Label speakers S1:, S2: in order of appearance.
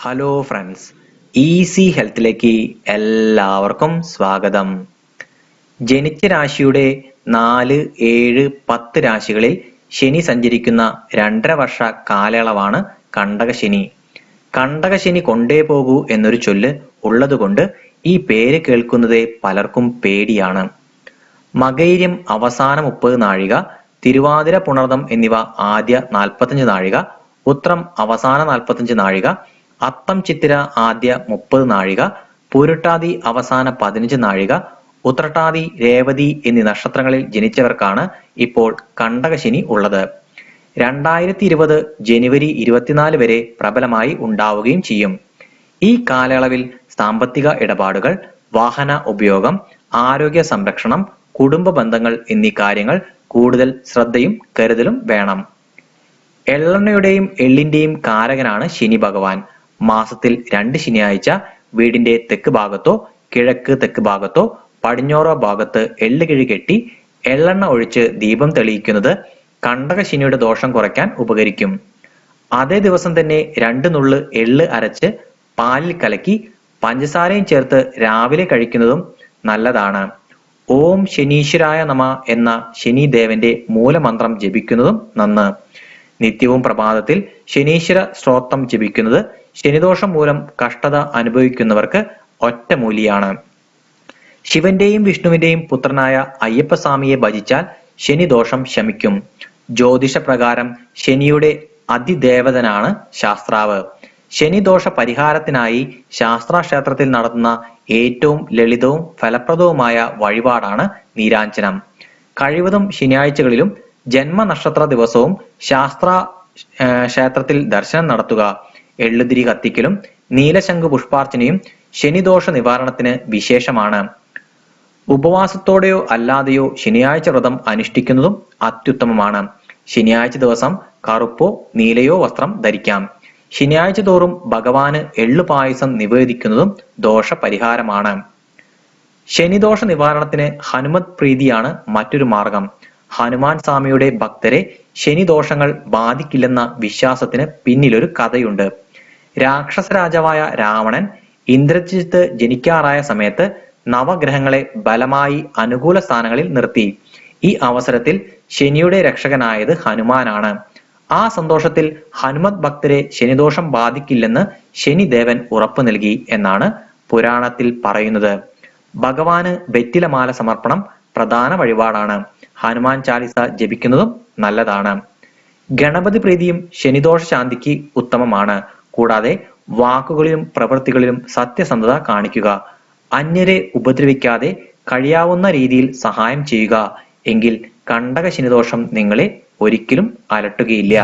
S1: Hello friends, easy ഹെൽത്തിലേക്ക് എല്ലാവർക്കും സ്വാഗതം. ജനിച്ച രാശിയുടെ 4, 7, 10 രാശികളിൽ ശനി സഞ്ചരിക്കുന്ന 2.5 വർഷ കാലയളവാണ് കണ്ടകശനി. കണ്ടകശനി കൊണ്ടേ പോകൂ എന്നൊരു ചൊല്ല് ഉള്ളതുകൊണ്ട് ഈ പേര് കേൾക്കുന്നതേ പലർക്കും പേടിയാണ്. മകയിര്യം അവസാന 30 നാഴിക, തിരുവാതിര പുണർദം എന്നിവ ആദ്യ 45 നാഴിക, ഉത്രം അവസാന 45 നാഴിക, അത്തം ചിത്തിര ആദ്യ 30 നാഴിക, പൂരുട്ടാതി അവസാന 15 നാഴിക, ഉത്രട്ടാതി രേവതി എന്നീ നക്ഷത്രങ്ങളിൽ ജനിച്ചവർക്കാണ് ഇപ്പോൾ കണ്ടകശനി ഉള്ളത്. 2020 ജനുവരി 24 വരെ പ്രബലമായി ഉണ്ടാവുകയും ചെയ്യും. ഈ കാലയളവിൽ സാമ്പത്തിക ഇടപാടുകൾ, വാഹന ഉപയോഗം, ആരോഗ്യ സംരക്ഷണം, കുടുംബ ബന്ധങ്ങൾ എന്നീ കാര്യങ്ങൾ കൂടുതൽ ശ്രദ്ധയും കരുതലും വേണം. എള്ളെണ്ണയുടെയും എള്ളിന്റെയും കാരകനാണ് ശനി ഭഗവാൻ. മാസത്തിൽ 2 ശനിയാഴ്ച വീടിന്റെ തെക്ക് ഭാഗത്തോ കിഴക്ക് തെക്ക് ഭാഗത്തോ പടിഞ്ഞാറോ ഭാഗത്ത് എള്ളുകിഴി കെട്ടി എള്ളെണ്ണ ഒഴിച്ച് ദീപം തെളിയിക്കുന്നത് കണ്ടകശനിയുടെ ദോഷം കുറയ്ക്കാൻ ഉപകരിക്കും. അതേ ദിവസം തന്നെ 2 നുള്ള് എള്ള് അരച്ച് പാലിൽ കലക്കി പഞ്ചസാരയും ചേർത്ത് രാവിലെ കഴിക്കുന്നതും നല്ലതാണ്. ഓം ശനീശ്വരായ നമ എന്ന ശനിദേവന്റെ മൂലമന്ത്രം ജപിക്കുന്നതും നന്ന്. നിത്യവും പ്രഭാതത്തിൽ ശനീശ്വര സ്തോത്രം ജപിക്കുന്നത് ശനിദോഷം മൂലം കഷ്ടത അനുഭവിക്കുന്നവർക്ക് ഒറ്റമൂലിയാണ്. ശിവന്റെയും വിഷ്ണുവിന്റെയും പുത്രനായ അയ്യപ്പസ്വാമിയെ ഭജിച്ചാൽ ശനിദോഷം ശമിക്കും. ജ്യോതിഷ പ്രകാരം ശനിയുടെ അതിദേവതനാണ് ശാസ്ത്രാവ്. ശനിദോഷ പരിഹാരത്തിനായി ശാസ്താക്ഷേത്രത്തിൽ നടത്തുന്ന ഏറ്റവും ലളിതവും ഫലപ്രദവുമായ വഴിപാടാണ് നീരാഞ്ജനം. കഴിവതും ശനിയാഴ്ചകളിലും ജന്മനക്ഷത്ര ദിവസവും ക്ഷേത്രത്തിൽ ദർശനം നടത്തുക. എള്ളുതിരി കത്തിക്കലും നീലശംഖു പുഷ്പാർച്ചനയും ശനിദോഷ നിവാരണത്തിന് വിശേഷമാണ്. ഉപവാസത്തോടെയോ അല്ലാതെയോ ശനിയാഴ്ച വ്രതം അനുഷ്ഠിക്കുന്നതും അത്യുത്തമമാണ്. ശനിയാഴ്ച ദിവസം കറുപ്പോ നീലയോ വസ്ത്രം ധരിക്കാം. ശനിയാഴ്ച തോറും ഭഗവാന് എള്ളുപായസം നിവേദിക്കുന്നതും ദോഷപരിഹാരമാണ്. ശനിദോഷ നിവാരണത്തിന് ഹനുമത് പ്രീതിയാണ് മറ്റൊരു മാർഗം. ഹനുമാൻ സ്വാമിയുടെ ഭക്തരെ ശനിദോഷങ്ങൾ ബാധിക്കില്ലെന്ന വിശ്വാസത്തിന് പിന്നിലൊരു കഥയുണ്ട്. രാക്ഷസ രാജാവായ രാവണൻ ഇന്ദ്രജിത്ത് ജനിക്കാറായ സമയത്ത് നവഗ്രഹങ്ങളെ ബലമായി അനുകൂല സ്ഥാനങ്ങളിൽ നിർത്തി. ഈ അവസരത്തിൽ ശനിയുടെ രക്ഷകനായത് ഹനുമാനാണ്. ആ സന്തോഷത്തിൽ ഹനുമത് ഭക്തരെ ശനിദോഷം ബാധിക്കില്ലെന്ന് ശനിദേവൻ ഉറപ്പു നൽകി എന്നാണ് പുരാണത്തിൽ പറയുന്നത്. ഭഗവാന് വെറ്റിലമാല സമർപ്പണം പ്രധാന വഴിപാടാണ്. ഹനുമാൻ ചാലിസ ജപിക്കുന്നതും നല്ലതാണ്. ഗണപതി പ്രീതിയും ശനിദോഷ ശാന്തിക്ക് ഉത്തമമാണ്. കൂടാതെ വാക്കുകളിലും പ്രവൃത്തികളിലും സത്യസന്ധത കാണിക്കുക. അന്യരെ ഉപദ്രവിക്കാതെ കഴിയാവുന്ന രീതിയിൽ സഹായം ചെയ്യുക. എങ്കിൽ കണ്ടക ശനിദോഷം നിങ്ങളെ ഒരിക്കലും അലട്ടുകയില്ല.